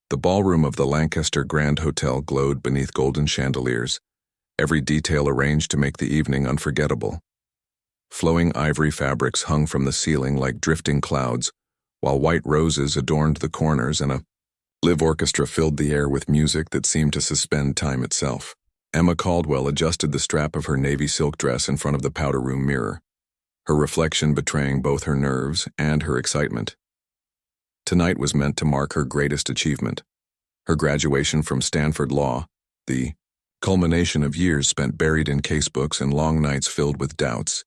The ballroom of the Lancaster Grand Hotel glowed beneath golden chandeliers, every detail arranged to make the evening unforgettable. Flowing ivory fabrics hung from the ceiling like drifting clouds, while white roses adorned the corners and a live orchestra filled the air with music that seemed to suspend time itself. Emma Caldwell adjusted the strap of her navy silk dress in front of the powder room mirror, her reflection betraying both her nerves and her excitement. Tonight was meant to mark her greatest achievement, her graduation from Stanford Law, the culmination of years spent buried in casebooks and long nights filled with doubts.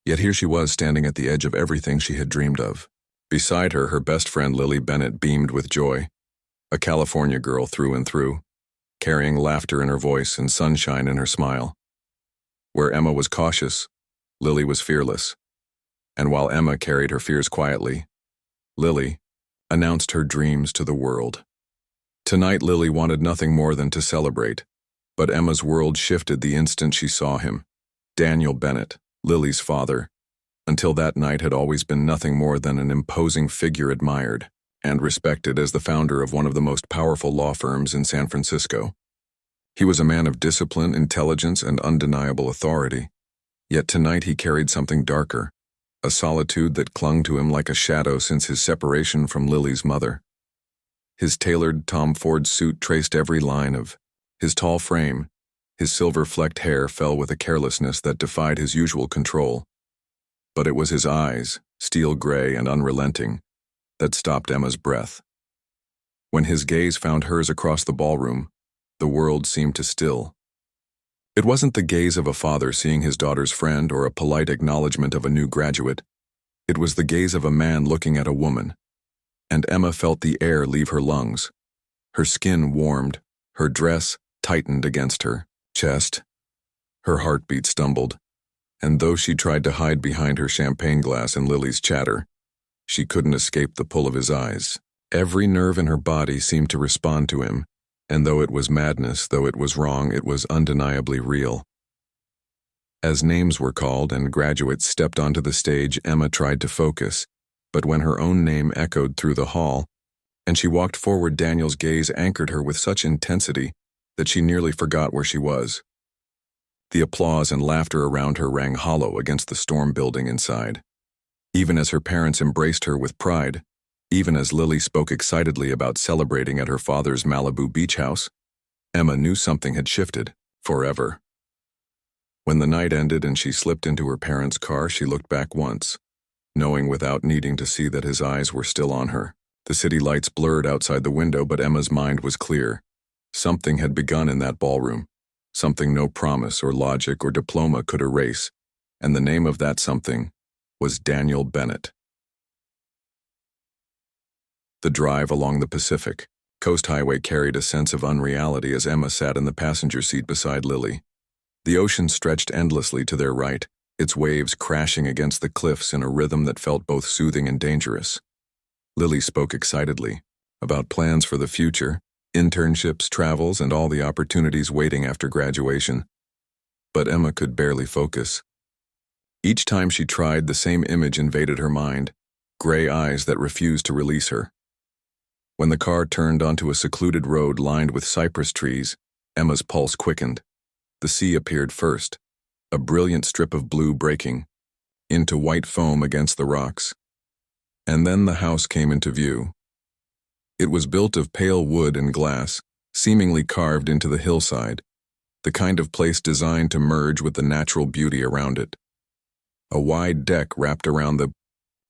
Yet here she was standing at the edge of everything she had dreamed of. Beside her, her best friend Lily Bennett beamed with joy, a California girl through and through, carrying laughter in her voice and sunshine in her smile. Where Emma was cautious, Lily was fearless. And while Emma carried her fears quietly, Lily announced her dreams to the world. Tonight Lily wanted nothing more than to celebrate, but Emma's world shifted the instant she saw him. Daniel Bennett, Lily's father, until that night had always been nothing more than an imposing figure admired and respected as the founder of one of the most powerful law firms in San Francisco. He was a man of discipline, intelligence, and undeniable authority. Yet tonight he carried something darker, a solitude that clung to him like a shadow since his separation from Lily's mother. His tailored Tom Ford suit traced every line of his tall frame. His silver-flecked hair fell with a carelessness that defied his usual control. But it was his eyes, steel gray and unrelenting, that stopped Emma's breath. When his gaze found hers across the ballroom, the world seemed to still. It wasn't the gaze of a father seeing his daughter's friend or a polite acknowledgement of a new graduate. It was the gaze of a man looking at a woman. And Emma felt the air leave her lungs. Her skin warmed, her dress tightened against her chest. Her heartbeat stumbled, and though she tried to hide behind her champagne glass and Lily's chatter, she couldn't escape the pull of his eyes. Every nerve in her body seemed to respond to him, and though it was madness, though it was wrong, it was undeniably real. As names were called and graduates stepped onto the stage, Emma tried to focus, but when her own name echoed through the hall, and she walked forward, Daniel's gaze anchored her with such intensity that she nearly forgot where she was. The applause and laughter around her rang hollow against the storm building inside. Even as her parents embraced her with pride, even as Lily spoke excitedly about celebrating at her father's Malibu beach house, Emma knew something had shifted, forever. When the night ended and she slipped into her parents' car, she looked back once, knowing without needing to see that his eyes were still on her. The city lights blurred outside the window, but Emma's mind was clear. Something had begun in that ballroom, something no promise or logic or diploma could erase, and the name of that something was Daniel Bennett. The drive along the Pacific Coast Highway carried a sense of unreality as Emma sat in the passenger seat beside Lily. The ocean stretched endlessly to their right, its waves crashing against the cliffs in a rhythm that felt both soothing and dangerous. Lily spoke excitedly about plans for the future, internships, travels, and all the opportunities waiting after graduation. But Emma could barely focus. Each time she tried, the same image invaded her mind, gray eyes that refused to release her. When the car turned onto a secluded road lined with cypress trees, Emma's pulse quickened. The sea appeared first, a brilliant strip of blue breaking into white foam against the rocks. And then the house came into view. It was built of pale wood and glass, seemingly carved into the hillside, the kind of place designed to merge with the natural beauty around it. A wide deck wrapped around the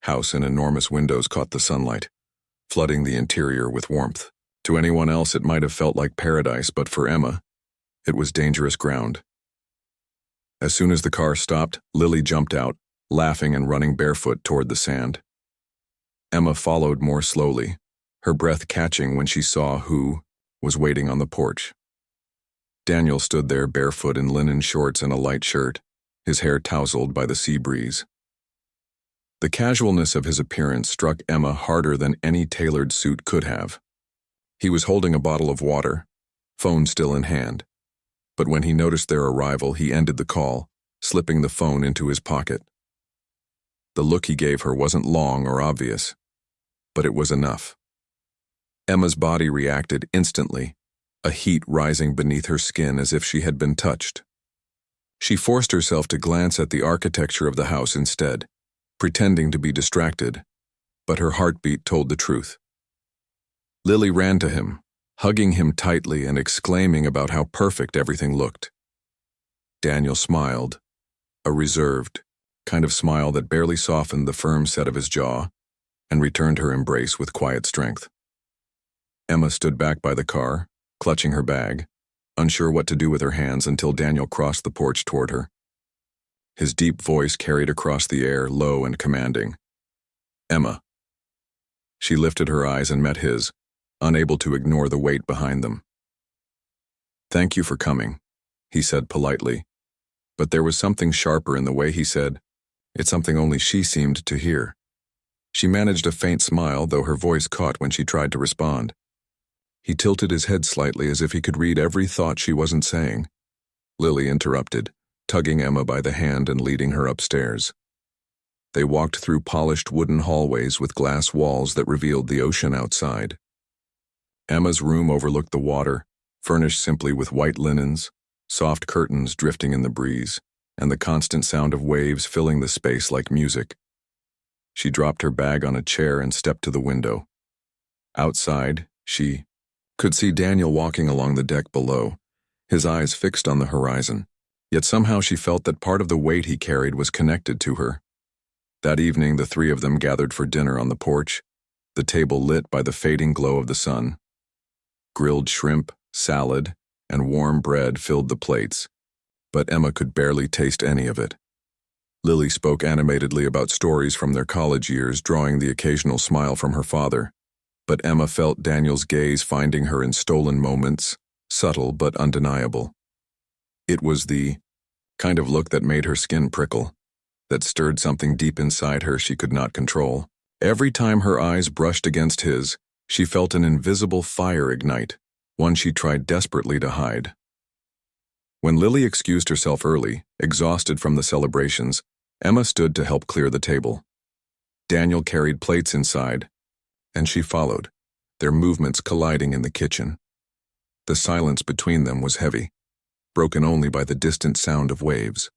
house and enormous windows caught the sunlight, flooding the interior with warmth. To anyone else it might have felt like paradise, but for Emma, it was dangerous ground. As soon as the car stopped, Lily jumped out, laughing and running barefoot toward the sand. Emma followed more slowly, her breath catching when she saw who was waiting on the porch. Daniel stood there barefoot in linen shorts and a light shirt, his hair tousled by the sea breeze. The casualness of his appearance struck Emma harder than any tailored suit could have. He was holding a bottle of water, phone still in hand. But when he noticed their arrival, he ended the call, slipping the phone into his pocket. The look he gave her wasn't long or obvious, but it was enough. Emma's body reacted instantly, a heat rising beneath her skin as if she had been touched. She forced herself to glance at the architecture of the house instead, pretending to be distracted, but her heartbeat told the truth. Lily ran to him, hugging him tightly and exclaiming about how perfect everything looked. Daniel smiled, a reserved, kind of smile that barely softened the firm set of his jaw, and returned her embrace with quiet strength. Emma stood back by the car, clutching her bag, unsure what to do with her hands until Daniel crossed the porch toward her. His deep voice carried across the air, low and commanding. "Emma." She lifted her eyes and met his, unable to ignore the weight behind them. "Thank you for coming," he said politely, but there was something sharper in the way he said it, something only she seemed to hear. She managed a faint smile, though her voice caught when she tried to respond. He tilted his head slightly as if he could read every thought she wasn't saying. Lily interrupted, tugging Emma by the hand and leading her upstairs. They walked through polished wooden hallways with glass walls that revealed the ocean outside. Emma's room overlooked the water, furnished simply with white linens, soft curtains drifting in the breeze, and the constant sound of waves filling the space like music. She dropped her bag on a chair and stepped to the window. Outside, she could see Daniel walking along the deck below, his eyes fixed on the horizon, yet somehow she felt that part of the weight he carried was connected to her. That evening, the three of them gathered for dinner on the porch, the table lit by the fading glow of the sun. Grilled shrimp, salad, and warm bread filled the plates, but Emma could barely taste any of it. Lily spoke animatedly about stories from their college years, drawing the occasional smile from her father, but Emma felt Daniel's gaze finding her in stolen moments, subtle but undeniable. It was the kind of look that made her skin prickle, that stirred something deep inside her she could not control. Every time her eyes brushed against his, she felt an invisible fire ignite, one she tried desperately to hide. When Lily excused herself early, exhausted from the celebrations, Emma stood to help clear the table. Daniel carried plates inside, and she followed, their movements colliding in the kitchen. The silence between them was heavy, broken only by the distant sound of waves.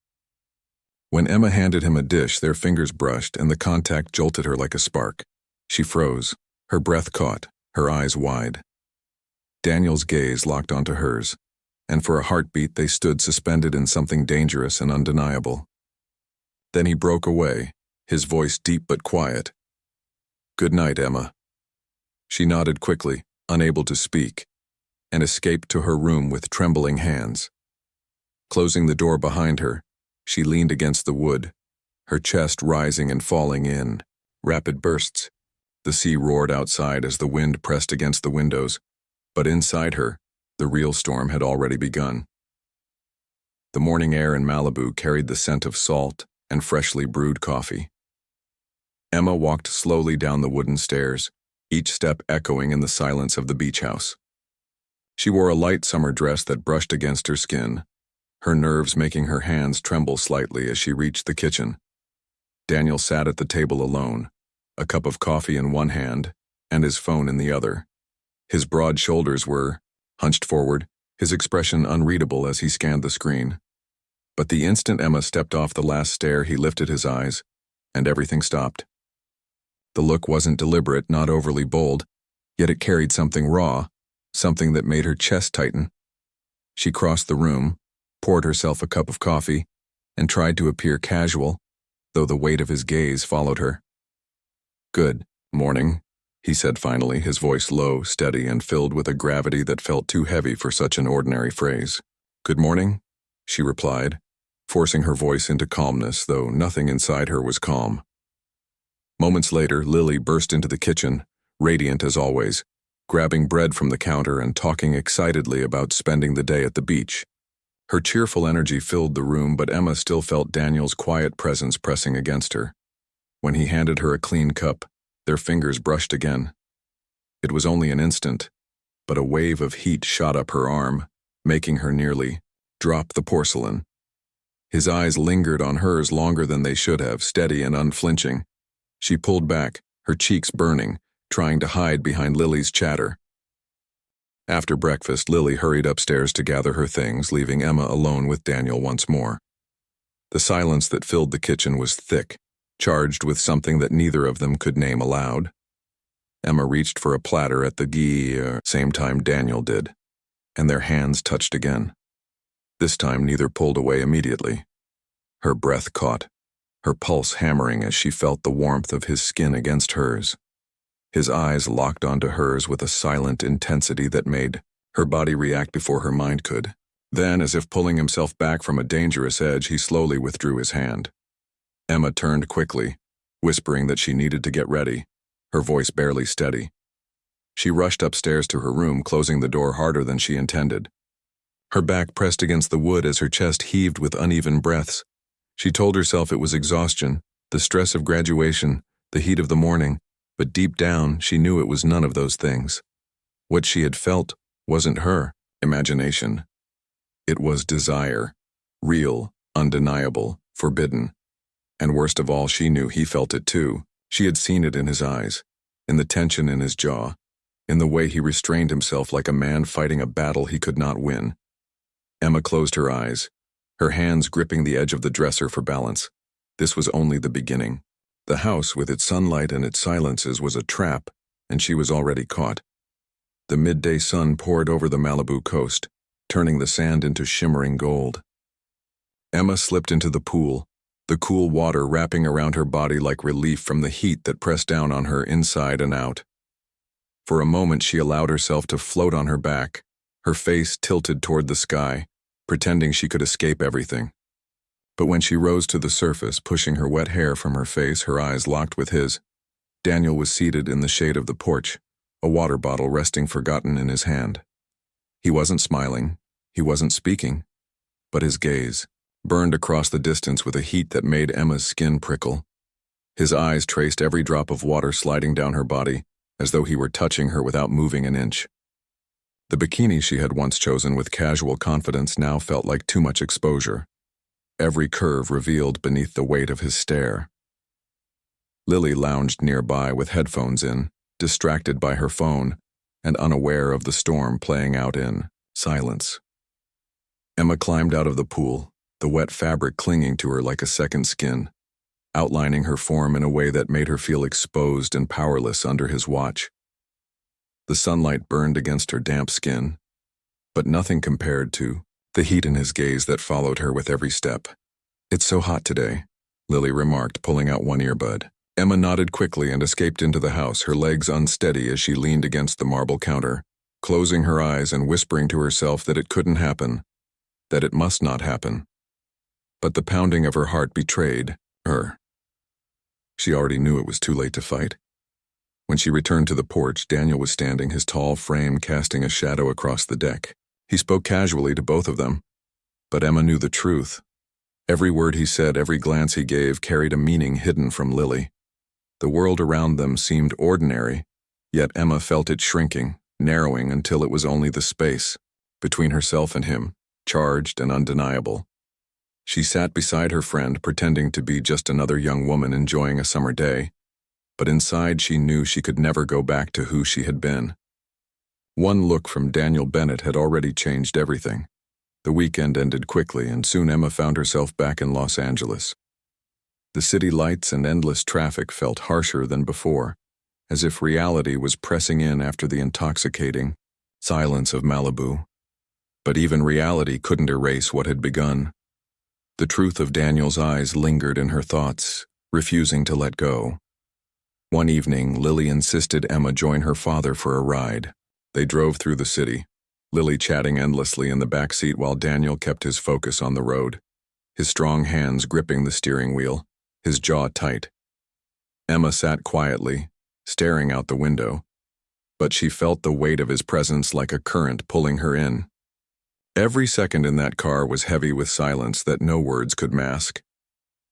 When Emma handed him a dish, their fingers brushed, and the contact jolted her like a spark. She froze, her breath caught, her eyes wide. Daniel's gaze locked onto hers, and for a heartbeat they stood suspended in something dangerous and undeniable. Then he broke away, his voice deep but quiet. "Good night, Emma." She nodded quickly, unable to speak, and escaped to her room with trembling hands. Closing the door behind her, she leaned against the wood, her chest rising and falling in rapid bursts. The sea roared outside as the wind pressed against the windows, but inside her, the real storm had already begun. The morning air in Malibu carried the scent of salt and freshly brewed coffee. Emma walked slowly down the wooden stairs, each step echoing in the silence of the beach house. She wore a light summer dress that brushed against her skin, her nerves making her hands tremble slightly as she reached the kitchen. Daniel sat at the table alone, a cup of coffee in one hand and his phone in the other. His broad shoulders were hunched forward, his expression unreadable as he scanned the screen. But the instant Emma stepped off the last stair, he lifted his eyes, and everything stopped. The look wasn't deliberate, not overly bold, yet it carried something raw, something that made her chest tighten. She crossed the room, poured herself a cup of coffee, and tried to appear casual, though the weight of his gaze followed her. "Good morning," he said finally, his voice low, steady, and filled with a gravity that felt too heavy for such an ordinary phrase. "Good morning," she replied, forcing her voice into calmness, though nothing inside her was calm. Moments later, Lily burst into the kitchen, radiant as always, grabbing bread from the counter and talking excitedly about spending the day at the beach. Her cheerful energy filled the room, but Emma still felt Daniel's quiet presence pressing against her. When he handed her a clean cup, their fingers brushed again. It was only an instant, but a wave of heat shot up her arm, making her nearly drop the porcelain. His eyes lingered on hers longer than they should have, steady and unflinching. She pulled back, her cheeks burning, trying to hide behind Lily's chatter, After breakfast, Lily hurried upstairs to gather her things, leaving Emma alone with Daniel once more. The silence that filled the kitchen was thick, charged with something that neither of them could name aloud. Emma reached for a platter at the same time Daniel did, and their hands touched again. This time neither pulled away immediately. Her breath caught, her pulse hammering as she felt the warmth of his skin against hers. His eyes locked onto hers with a silent intensity that made her body react before her mind could. Then, as if pulling himself back from a dangerous edge, he slowly withdrew his hand. Emma turned quickly, whispering that she needed to get ready, her voice barely steady. She rushed upstairs to her room, closing the door harder than she intended. Her back pressed against the wood as her chest heaved with uneven breaths. She told herself it was exhaustion, the stress of graduation, the heat of the morning, but deep down she knew it was none of those things. What she had felt wasn't her imagination. It was desire, real, undeniable, forbidden. And worst of all, she knew he felt it too. She had seen it in his eyes, in the tension in his jaw, in the way he restrained himself like a man fighting a battle he could not win. Emma closed her eyes, her hands gripping the edge of the dresser for balance. This was only the beginning. The house, with its sunlight and its silences, was a trap, and she was already caught. The midday sun poured over the Malibu coast, turning the sand into shimmering gold. Emma slipped into the pool, the cool water wrapping around her body like relief from the heat that pressed down on her inside and out. For a moment she allowed herself to float on her back, her face tilted toward the sky, pretending she could escape everything. But when she rose to the surface, pushing her wet hair from her face, her eyes locked with his, Daniel was seated in the shade of the porch, a water bottle resting forgotten in his hand. He wasn't smiling, he wasn't speaking, but his gaze burned across the distance with a heat that made Emma's skin prickle. His eyes traced every drop of water sliding down her body, as though he were touching her without moving an inch. The bikini she had once chosen with casual confidence now felt like too much exposure, every curve revealed beneath the weight of his stare. Lily lounged nearby with headphones in, distracted by her phone, and unaware of the storm playing out in silence. Emma climbed out of the pool, the wet fabric clinging to her like a second skin, outlining her form in a way that made her feel exposed and powerless under his watch. The sunlight burned against her damp skin, but nothing compared to the heat in his gaze that followed her with every step. "It's so hot today," Lily remarked, pulling out one earbud. Emma nodded quickly and escaped into the house, her legs unsteady as she leaned against the marble counter, closing her eyes and whispering to herself that it couldn't happen, that it must not happen. But the pounding of her heart betrayed her. She already knew it was too late to fight. When she returned to the porch, Daniel was standing, his tall frame casting a shadow across the deck. He spoke casually to both of them, but Emma knew the truth. Every word he said, every glance he gave carried a meaning hidden from Lily. The world around them seemed ordinary, yet Emma felt it shrinking, narrowing until it was only the space between herself and him, charged and undeniable. She sat beside her friend, pretending to be just another young woman enjoying a summer day, but inside she knew she could never go back to who she had been. One look from Daniel Bennett had already changed everything. The weekend ended quickly, and soon Emma found herself back in Los Angeles. The city lights and endless traffic felt harsher than before, as if reality was pressing in after the intoxicating silence of Malibu. But even reality couldn't erase what had begun. The truth of Daniel's eyes lingered in her thoughts, refusing to let go. One evening, Lily insisted Emma join her father for a ride. They drove through the city, Lily chatting endlessly in the back seat while Daniel kept his focus on the road, his strong hands gripping the steering wheel, his jaw tight. Emma sat quietly, staring out the window, but she felt the weight of his presence like a current pulling her in. Every second in that car was heavy with silence that no words could mask.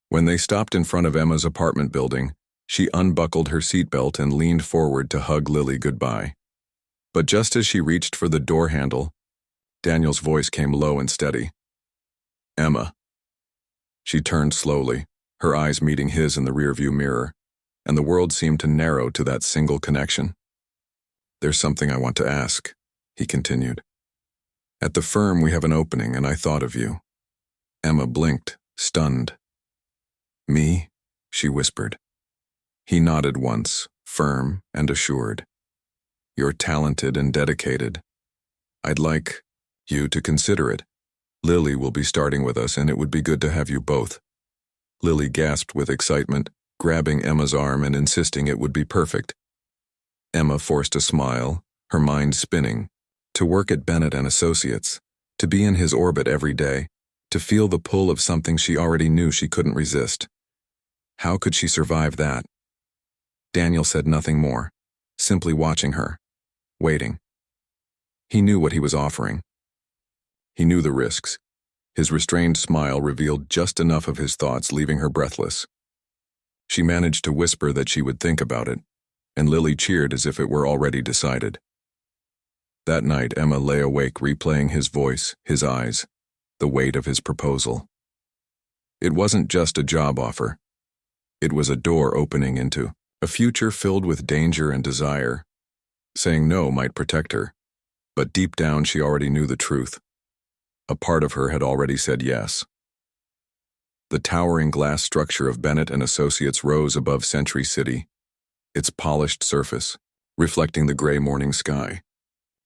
When they stopped in front of Emma's apartment building, she unbuckled her seatbelt and leaned forward to hug Lily goodbye. But just as she reached for the door handle, Daniel's voice came low and steady. "Emma." She turned slowly, her eyes meeting his in the rearview mirror, and the world seemed to narrow to that single connection. "There's something I want to ask," he continued. At the firm we have an opening and I thought of you. Emma blinked, stunned. Me? She whispered. He nodded once, firm and assured. You're talented and dedicated. I'd like you to consider it. Lily will be starting with us and it would be good to have you both. Lily gasped with excitement, grabbing Emma's arm and insisting it would be perfect. Emma forced a smile, her mind spinning. To work at Bennett and Associates, to be in his orbit every day, to feel the pull of something she already knew she couldn't resist. How could she survive that? Daniel said nothing more, simply watching her, waiting. He knew what he was offering. He knew the risks. His restrained smile revealed just enough of his thoughts, leaving her breathless. She managed to whisper that she would think about it, and Lily cheered as if it were already decided. That night, Emma lay awake replaying his voice, his eyes, the weight of his proposal. It wasn't just a job offer. It was a door opening into a future filled with danger and desire. Saying no might protect her, but deep down she already knew the truth. A part of her had already said yes. The towering glass structure of Bennett and Associates rose above Century City, its polished surface reflecting the gray morning sky.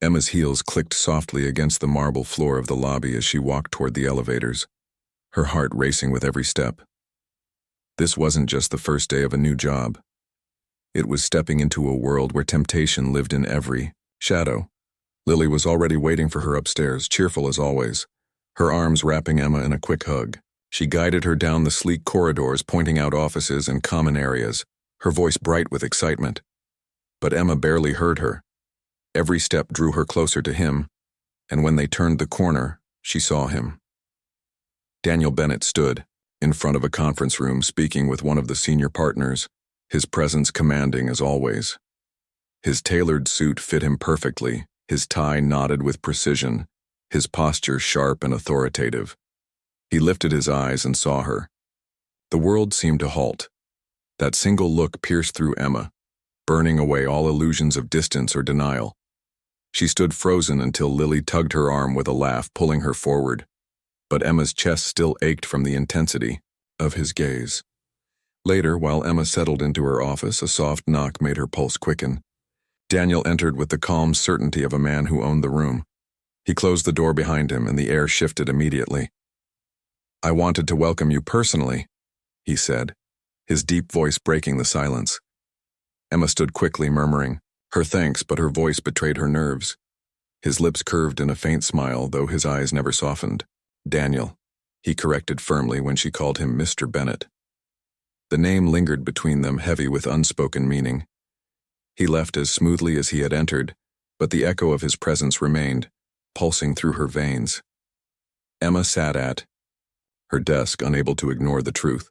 Emma's heels clicked softly against the marble floor of the lobby as she walked toward the elevators, her heart racing with every step. This wasn't just the first day of a new job. It was stepping into a world where temptation lived in every shadow. Lily was already waiting for her upstairs, cheerful as always, her arms wrapping Emma in a quick hug. She guided her down the sleek corridors, pointing out offices and common areas, her voice bright with excitement. But Emma barely heard her. Every step drew her closer to him, and when they turned the corner, she saw him. Daniel Bennett stood in front of a conference room speaking with one of the senior partners, his presence commanding as always. His tailored suit fit him perfectly, his tie knotted with precision, his posture sharp and authoritative. He lifted his eyes and saw her. The world seemed to halt. That single look pierced through Emma, burning away all illusions of distance or denial. She stood frozen until Lily tugged her arm with a laugh, pulling her forward. But Emma's chest still ached from the intensity of his gaze. Later, while Emma settled into her office, a soft knock made her pulse quicken. Daniel entered with the calm certainty of a man who owned the room. He closed the door behind him, and the air shifted immediately. "I wanted to welcome you personally," he said, his deep voice breaking the silence. Emma stood quickly, murmuring her thanks, but her voice betrayed her nerves. His lips curved in a faint smile, though his eyes never softened. "Daniel," he corrected firmly when she called him Mr. Bennett. The name lingered between them, heavy with unspoken meaning. He left as smoothly as he had entered, but the echo of his presence remained, pulsing through her veins. Emma sat at her desk, unable to ignore the truth.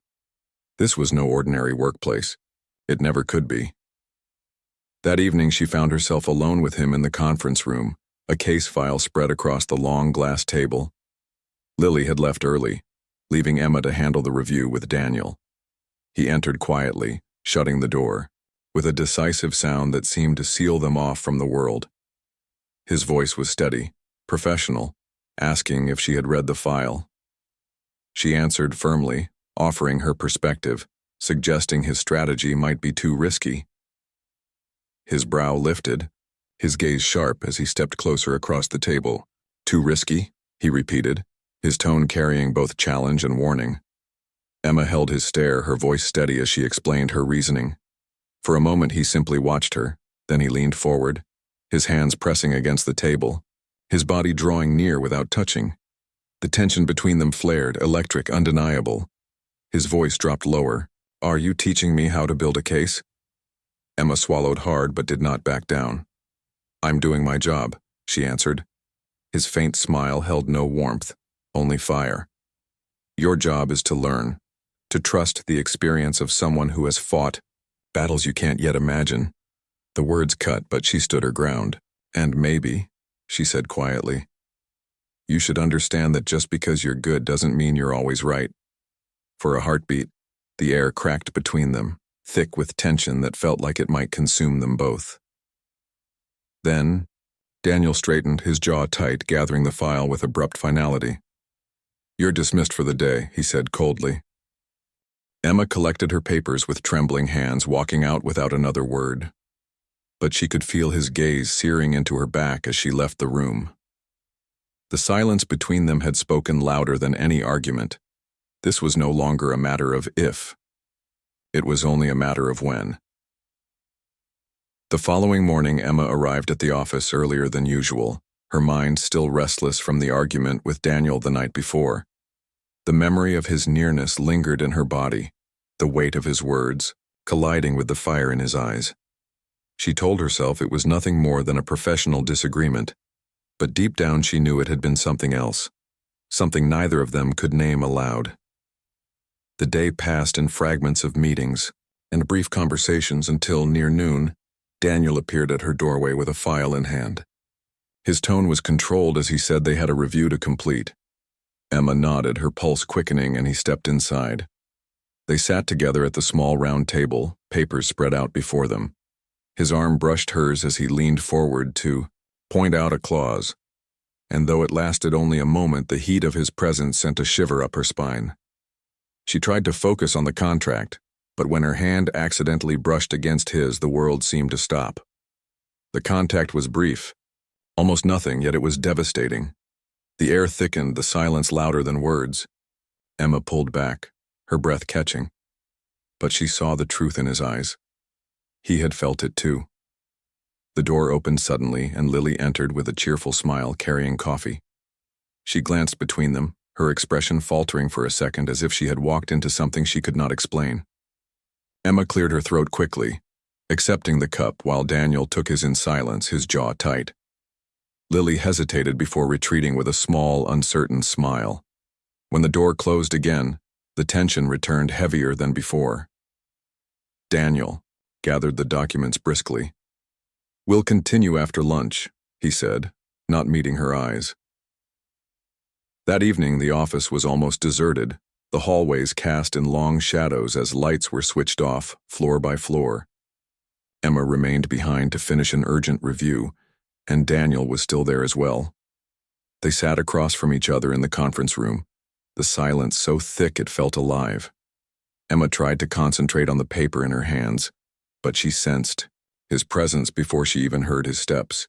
This was no ordinary workplace. It never could be. That evening she found herself alone with him in the conference room, a case file spread across the long glass table. Lily had left early, leaving Emma to handle the review with Daniel. He entered quietly, shutting the door, with a decisive sound that seemed to seal them off from the world. His voice was steady, professional, asking if she had read the file. She answered firmly, offering her perspective, suggesting his strategy might be too risky. His brow lifted, his gaze sharp as he stepped closer across the table. "Too risky?" he repeated, his tone carrying both challenge and warning. Emma held his stare, her voice steady as she explained her reasoning. For a moment he simply watched her, then he leaned forward, his hands pressing against the table, his body drawing near without touching. The tension between them flared, electric, undeniable. His voice dropped lower. "Are you teaching me how to build a case?" Emma swallowed hard but did not back down. "I'm doing my job," she answered. His faint smile held no warmth, only fire. "Your job is to learn, to trust the experience of someone who has fought battles you can't yet imagine." The words cut, but she stood her ground. "And maybe," she said quietly, "you should understand that just because you're good doesn't mean you're always right." For a heartbeat, the air cracked between them, thick with tension that felt like it might consume them both. Then, Daniel straightened, his jaw tight, gathering the file with abrupt finality. "You're dismissed for the day," he said coldly. Emma collected her papers with trembling hands, walking out without another word. But she could feel his gaze searing into her back as she left the room. The silence between them had spoken louder than any argument. This was no longer a matter of if. It was only a matter of when. The following morning, Emma arrived at the office earlier than usual, her mind still restless from the argument with Daniel the night before. The memory of his nearness lingered in her body, the weight of his words, colliding with the fire in his eyes. She told herself it was nothing more than a professional disagreement, but deep down she knew it had been something else, something neither of them could name aloud. The day passed in fragments of meetings and brief conversations until, near noon, Daniel appeared at her doorway with a file in hand. His tone was controlled as he said they had a review to complete. Emma nodded, her pulse quickening, and he stepped inside. They sat together at the small round table, papers spread out before them. His arm brushed hers as he leaned forward to point out a clause, and though it lasted only a moment, the heat of his presence sent a shiver up her spine. She tried to focus on the contract, but when her hand accidentally brushed against his, the world seemed to stop. The contact was brief, almost nothing, yet it was devastating. The air thickened, the silence louder than words. Emma pulled back, her breath catching. But she saw the truth in his eyes. He had felt it too. The door opened suddenly, and Lily entered with a cheerful smile, carrying coffee. She glanced between them, her expression faltering for a second as if she had walked into something she could not explain. Emma cleared her throat quickly, accepting the cup while Daniel took his in silence, his jaw tight. Lily hesitated before retreating with a small, uncertain smile. When the door closed again, the tension returned heavier than before. Daniel gathered the documents briskly. "We'll continue after lunch," he said, not meeting her eyes. That evening, the office was almost deserted, the hallways cast in long shadows as lights were switched off, floor by floor. Emma remained behind to finish an urgent review, and Daniel was still there as well. They sat across from each other in the conference room, the silence so thick it felt alive. Emma tried to concentrate on the paper in her hands, but she sensed his presence before she even heard his steps.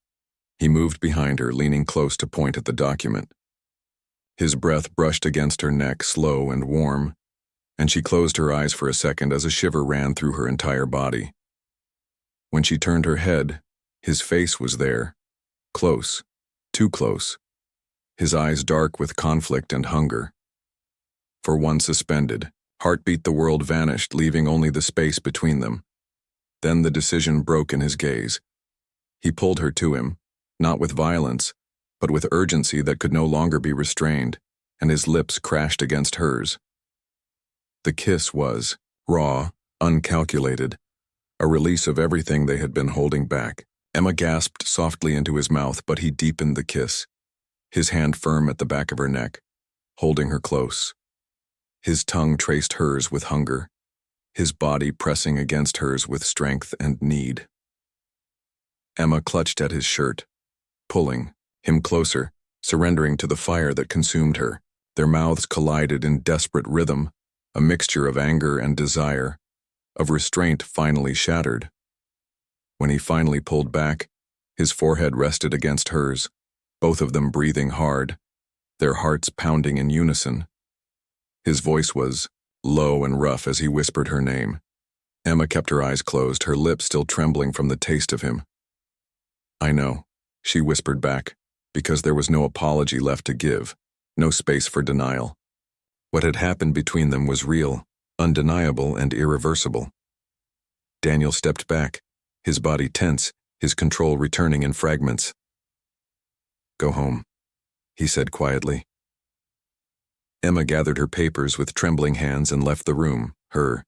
He moved behind her, leaning close to point at the document. His breath brushed against her neck, slow and warm, and she closed her eyes for a second as a shiver ran through her entire body. When she turned her head, his face was there, close, too close, his eyes dark with conflict and hunger. For one suspended, heartbeat, the world vanished, leaving only the space between them. Then the decision broke in his gaze. He pulled her to him, not with violence, but with urgency that could no longer be restrained, and his lips crashed against hers. The kiss was raw, uncalculated, a release of everything they had been holding back. Emma gasped softly into his mouth, but he deepened the kiss, his hand firm at the back of her neck, holding her close. His tongue traced hers with hunger, his body pressing against hers with strength and need. Emma clutched at his shirt, pulling him closer, surrendering to the fire that consumed her. Their mouths collided in desperate rhythm, a mixture of anger and desire, of restraint finally shattered. When he finally pulled back, his forehead rested against hers, both of them breathing hard, their hearts pounding in unison. His voice was low and rough as he whispered her name. Emma kept her eyes closed, her lips still trembling from the taste of him. "I know," she whispered back, because there was no apology left to give, no space for denial. What had happened between them was real, undeniable, and irreversible. Daniel stepped back, his body tense, his control returning in fragments. "Go home," he said quietly. Emma gathered her papers with trembling hands and left the room, her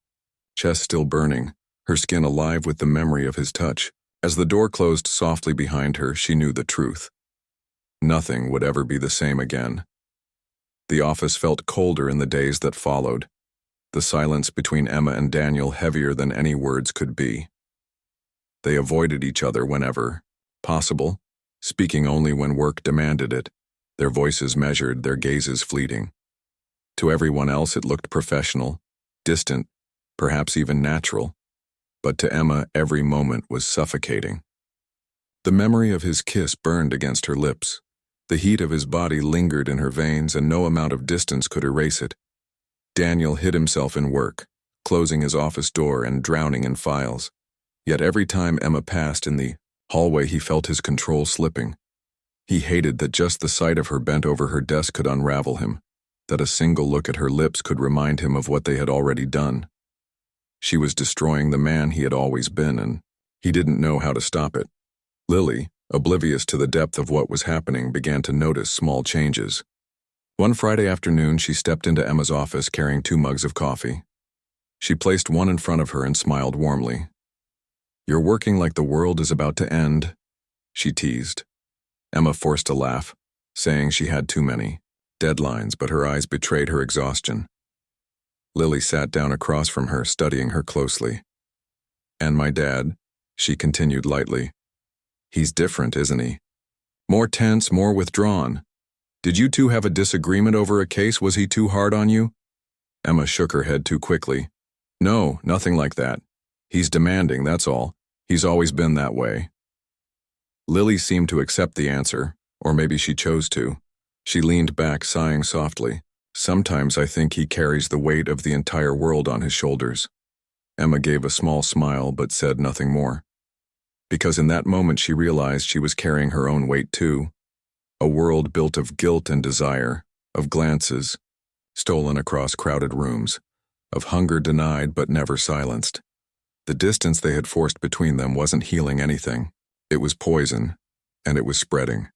chest still burning, her skin alive with the memory of his touch. As the door closed softly behind her, she knew the truth. Nothing would ever be the same again. The office felt colder in the days that followed, the silence between Emma and Daniel heavier than any words could be. They avoided each other whenever possible, speaking only when work demanded it, their voices measured, their gazes fleeting. To everyone else it looked professional, distant, perhaps even natural, but to Emma every moment was suffocating. The memory of his kiss burned against her lips. The heat of his body lingered in her veins, and no amount of distance could erase it. Daniel hid himself in work, closing his office door and drowning in files. Yet every time Emma passed in the hallway, he felt his control slipping. He hated that just the sight of her bent over her desk could unravel him, that a single look at her lips could remind him of what they had already done. She was destroying the man he had always been, and he didn't know how to stop it. Lily, oblivious to the depth of what was happening, began to notice small changes. One Friday afternoon, she stepped into Emma's office carrying 2 mugs of coffee. She placed one in front of her and smiled warmly. "You're working like the world is about to end," she teased. Emma forced a laugh, saying she had too many deadlines, but her eyes betrayed her exhaustion. Lily sat down across from her, studying her closely. "And my dad," she continued lightly. "He's different, isn't he? More tense, more withdrawn. Did you two have a disagreement over a case? Was he too hard on you?" Emma shook her head too quickly. "No, nothing like that. He's demanding, that's all. He's always been that way." Lily seemed to accept the answer, or maybe she chose to. She leaned back, sighing softly. "Sometimes I think he carries the weight of the entire world on his shoulders." Emma gave a small smile but said nothing more. Because in that moment she realized she was carrying her own weight too. A world built of guilt and desire, of glances stolen across crowded rooms, of hunger denied but never silenced. The distance they had forced between them wasn't healing anything. It was poison, and it was spreading.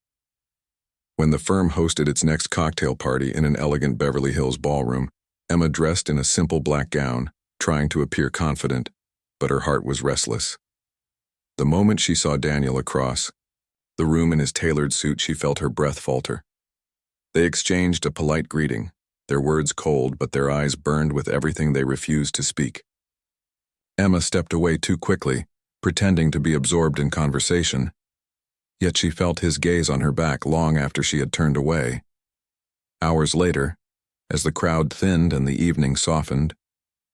When the firm hosted its next cocktail party in an elegant Beverly Hills ballroom, Emma dressed in a simple black gown, trying to appear confident, but her heart was restless. The moment she saw Daniel across the room in his tailored suit, she felt her breath falter. They exchanged a polite greeting, their words cold, but their eyes burned with everything they refused to speak. Emma stepped away too quickly, pretending to be absorbed in conversation. Yet she felt his gaze on her back long after she had turned away. Hours later, as the crowd thinned and the evening softened,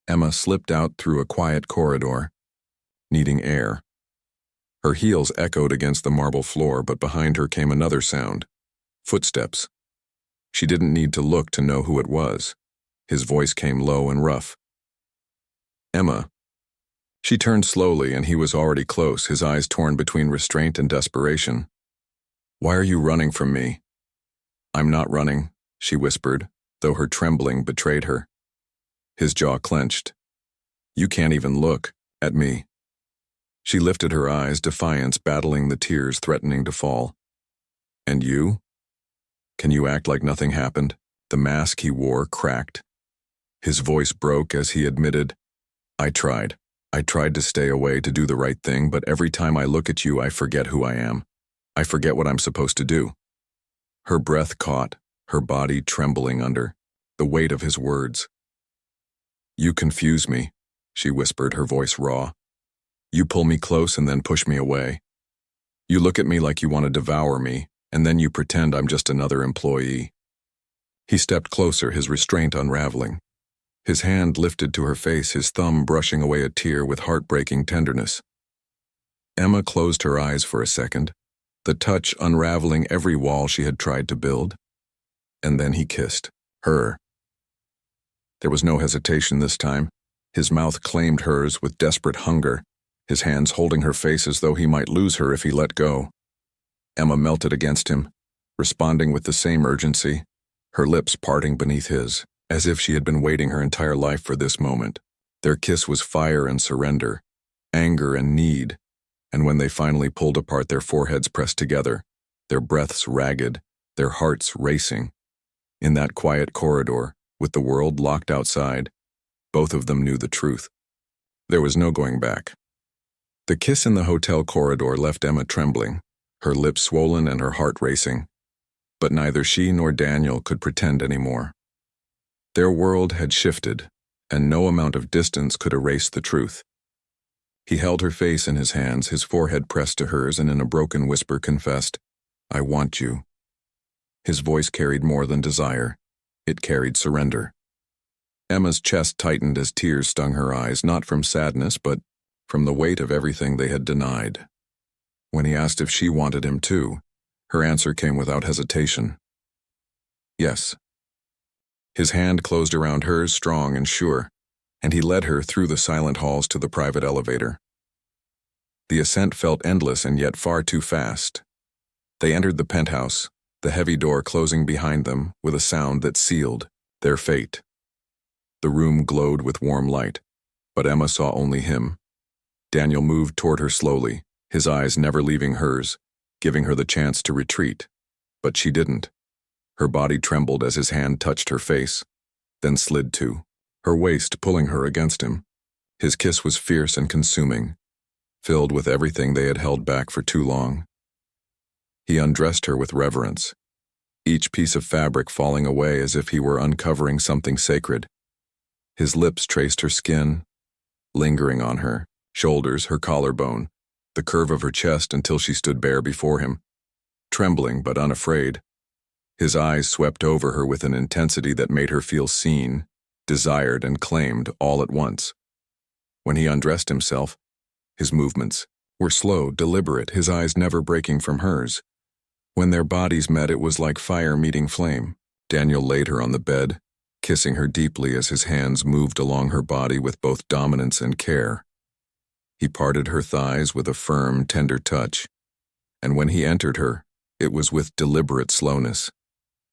Emma slipped out through a quiet corridor, needing air. Her heels echoed against the marble floor, but behind her came another sound. Footsteps. She didn't need to look to know who it was. His voice came low and rough. "Emma." She turned slowly, and he was already close, his eyes torn between restraint and desperation. "Why are you running from me?" "I'm not running," she whispered, though her trembling betrayed her. His jaw clenched. "You can't even look at me." She lifted her eyes, defiance battling the tears threatening to fall. "And you? Can you act like nothing happened?" The mask he wore cracked. His voice broke as he admitted, I tried to stay away, to do the right thing, but every time I look at you, I forget who I am. I forget what I'm supposed to do." Her breath caught, her body trembling under the weight of his words. "You confuse me," she whispered, her voice raw. "You pull me close and then push me away. You look at me like you want to devour me, and then you pretend I'm just another employee." He stepped closer, his restraint unraveling. His hand lifted to her face, his thumb brushing away a tear with heartbreaking tenderness. Emma closed her eyes for a second, the touch unraveling every wall she had tried to build. And then he kissed her. There was no hesitation this time. His mouth claimed hers with desperate hunger, his hands holding her face as though he might lose her if he let go. Emma melted against him, responding with the same urgency, her lips parting beneath his, as if she had been waiting her entire life for this moment. Their kiss was fire and surrender, anger and need, and when they finally pulled apart, their foreheads pressed together, their breaths ragged, their hearts racing. In that quiet corridor, with the world locked outside, both of them knew the truth. There was no going back. The kiss in the hotel corridor left Emma trembling, her lips swollen and her heart racing. But neither she nor Daniel could pretend anymore. Their world had shifted, and no amount of distance could erase the truth. He held her face in his hands, his forehead pressed to hers, and in a broken whisper confessed, I want you." His voice carried more than desire. It carried surrender. Emma's chest tightened as tears stung her eyes, not from sadness, but from the weight of everything they had denied. When he asked if she wanted him too, her answer came without hesitation. Yes. His hand closed around hers, strong and sure, and he led her through the silent halls to the private elevator. The ascent felt endless and yet far too fast. They entered the penthouse, the heavy door closing behind them with a sound that sealed their fate. The room glowed with warm light, but Emma saw only him. Daniel moved toward her slowly, his eyes never leaving hers, giving her the chance to retreat. But she didn't. Her body trembled as his hand touched her face, then slid to her waist, pulling her against him. His kiss was fierce and consuming, filled with everything they had held back for too long. He undressed her with reverence, each piece of fabric falling away as if he were uncovering something sacred. His lips traced her skin, lingering on her shoulders, her collarbone, the curve of her chest until she stood bare before him, trembling but unafraid. His eyes swept over her with an intensity that made her feel seen, desired, and claimed all at once. When he undressed himself, his movements were slow, deliberate, his eyes never breaking from hers. When their bodies met, it was like fire meeting flame. Daniel laid her on the bed, kissing her deeply as his hands moved along her body with both dominance and care. He parted her thighs with a firm, tender touch, and when he entered her, it was with deliberate slowness,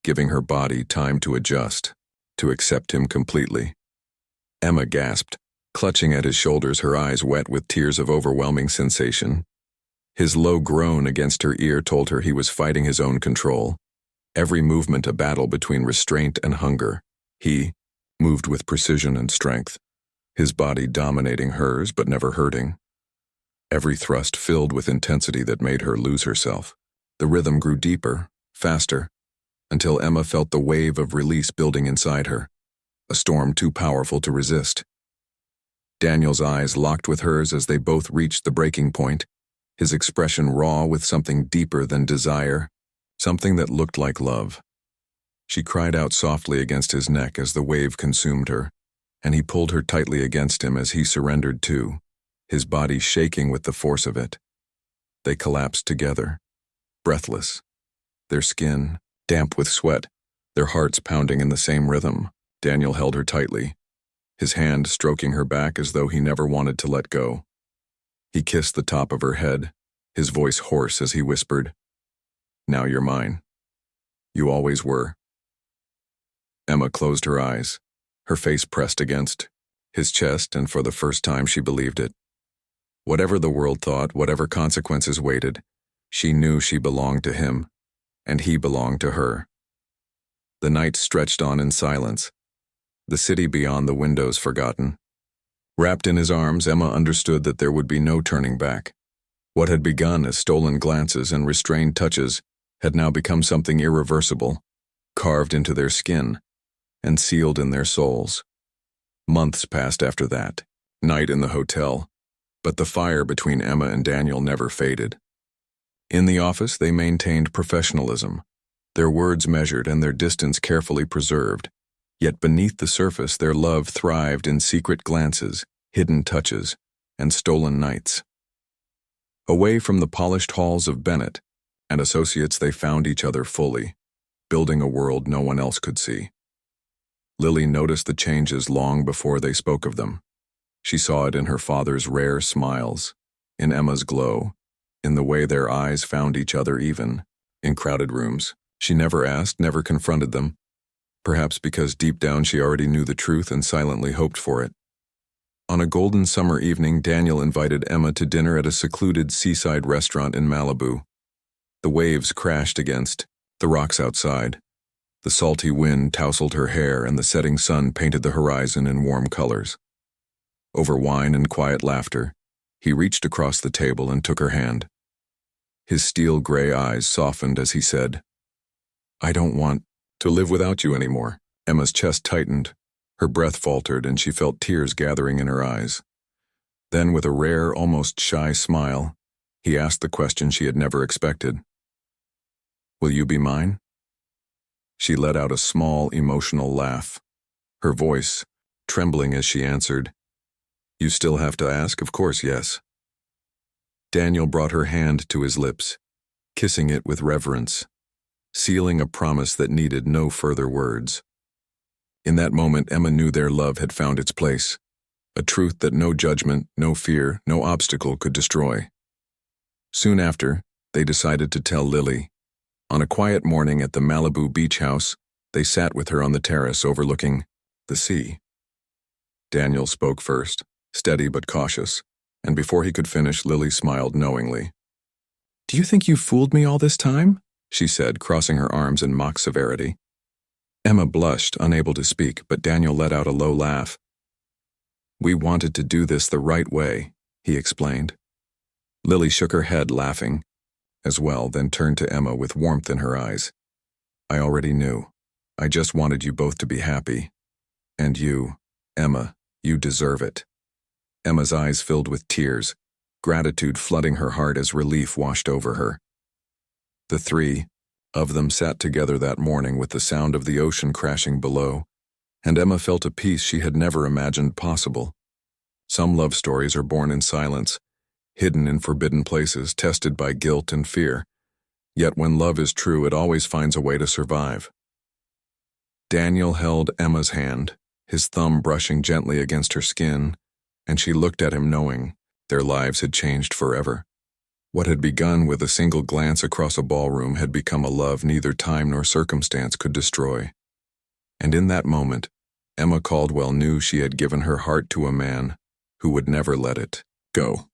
giving her body time to adjust, to accept him completely. Emma gasped, clutching at his shoulders, her eyes wet with tears of overwhelming sensation. His low groan against her ear told her he was fighting his own control, every movement a battle between restraint and hunger. He moved with precision and strength, his body dominating hers but never hurting. Every thrust filled with intensity that made her lose herself. The rhythm grew deeper, faster, until Emma felt the wave of release building inside her, a storm too powerful to resist. Daniel's eyes locked with hers as they both reached the breaking point, his expression raw with something deeper than desire, something that looked like love. She cried out softly against his neck as the wave consumed her, and he pulled her tightly against him as he surrendered too, his body shaking with the force of it. They collapsed together, breathless, their skin damp with sweat, their hearts pounding in the same rhythm. Daniel held her tightly, his hand stroking her back as though he never wanted to let go. He kissed the top of her head, his voice hoarse as he whispered, "Now you're mine. You always were." Emma closed her eyes, her face pressed against his chest, and for the first time she believed it. Whatever the world thought, whatever consequences waited, she knew she belonged to him, and he belonged to her. The night stretched on in silence, the city beyond the windows forgotten. Wrapped in his arms, Emma understood that there would be no turning back. What had begun as stolen glances and restrained touches had now become something irreversible, carved into their skin and sealed in their souls. Months passed after that, night in the hotel, but the fire between Emma and Daniel never faded. In the office, they maintained professionalism, their words measured and their distance carefully preserved. Yet beneath the surface, their love thrived in secret glances, hidden touches, and stolen nights. Away from the polished halls of Bennett and associates, they found each other fully, building a world no one else could see. Lily noticed the changes long before they spoke of them. She saw it in her father's rare smiles, in Emma's glow, in the way their eyes found each other even in crowded rooms. She never asked, never confronted them, perhaps because deep down she already knew the truth and silently hoped for it. On a golden summer evening, Daniel invited Emma to dinner at a secluded seaside restaurant in Malibu. The waves crashed against the rocks outside. The salty wind tousled her hair, and the setting sun painted the horizon in warm colors. Over wine and quiet laughter, he reached across the table and took her hand. His steel-gray eyes softened as he said, "I don't want to live without you anymore." Emma's chest tightened, her breath faltered, and she felt tears gathering in her eyes. Then, with a rare, almost shy smile, he asked the question she had never expected. Will you be mine? She let out a small, emotional laugh, her voice trembling as she answered, You still have to ask? Of course, yes. Daniel brought her hand to his lips, kissing it with reverence, sealing a promise that needed no further words. In that moment, Emma knew their love had found its place, a truth that no judgment, no fear, no obstacle could destroy. Soon after, they decided to tell Lily. On a quiet morning at the Malibu beach house, they sat with her on the terrace overlooking the sea. Daniel spoke first, steady but cautious, and before he could finish, Lily smiled knowingly. Do you think you fooled me all this time? She said, crossing her arms in mock severity. Emma blushed, unable to speak, but Daniel let out a low laugh. We wanted to do this the right way, he explained. Lily shook her head, laughing as well, then turned to Emma with warmth in her eyes. I already knew. I just wanted you both to be happy. And you, Emma, you deserve it. Emma's eyes filled with tears, gratitude flooding her heart as relief washed over her. The three of them sat together that morning with the sound of the ocean crashing below, and Emma felt a peace she had never imagined possible. Some love stories are born in silence, hidden in forbidden places, tested by guilt and fear. Yet when love is true, it always finds a way to survive. Daniel held Emma's hand, his thumb brushing gently against her skin, and she looked at him knowing their lives had changed forever. What had begun with a single glance across a ballroom had become a love neither time nor circumstance could destroy. And in that moment, Emma Caldwell knew she had given her heart to a man who would never let it go.